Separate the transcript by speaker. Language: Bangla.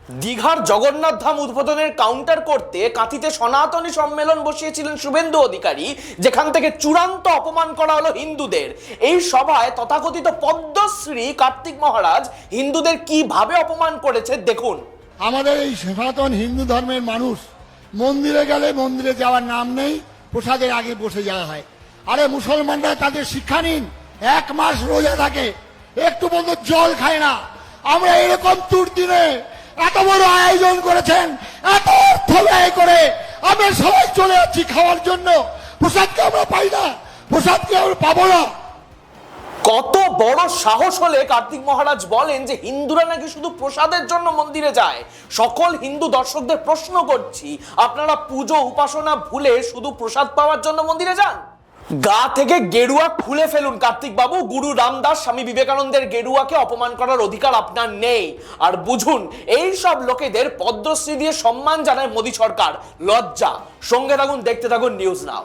Speaker 1: দীঘার জগন্নাথ ধাম উদ্বোধনের কাউন্টার করতে কাঁথিতে সনাতনী সম্মেলন বসিয়েছিলেন শুভেন্দু অধিকারী, যেখান থেকে চূড়ান্ত অপমান করা হলো হিন্দুদের। এই সভায় তথাকথিত পদ্মশ্রী কার্তিক মহারাজ হিন্দুদের কিভাবে অপমান করেছে দেখুন।
Speaker 2: আমাদের এই সনাতন হিন্দু ধর্মের মানুষ মন্দিরে গেলে মন্দিরে যাওয়ার নাম নেই, প্রসাদের আগে বসে যাওয়া হয়। আরে মুসলমানরা তাদের শিক্ষা নিন, 1 মাস রোজা থাকে, একটু বন্ধু জল খায় না। আমরা এরকম দুর্দিনে এত বড় আয়োজন করেছেন, এত অর্থ ব্যয় করে আমরা সবাই চলে যাচ্ছি খাওয়ার জন্য, প্রসাদকে আমরা পাই না, প্রসাদকে আমরা পাবো না।
Speaker 1: কত বড় সাহস হলে কার্তিক মহারাজ বলেন যে হিন্দুরা নাকি শুধু প্রসাদের জন্য মন্দিরে যায়। সকল হিন্দু দর্শকদের প্রশ্ন করছি, আপনারা পুজো উপাসনা ভুলে শুধু প্রসাদ পাওয়ার জন্য মন্দিরে যান? গা থেকে গেরুয়া খুলে ফেলুন কার্তিক বাবু। গুরু রামদাস, স্বামী বিবেকানন্দের গেরুয়াকে অপমান করার অধিকার আপনার নেই। আর বুঝুন, এই সব লোকেদের পদ্মশ্রী দিয়ে সম্মান জানায় মোদী সরকার। লজ্জা। সঙ্গে থাকুন, দেখতে থাকুন নিউজ নাও।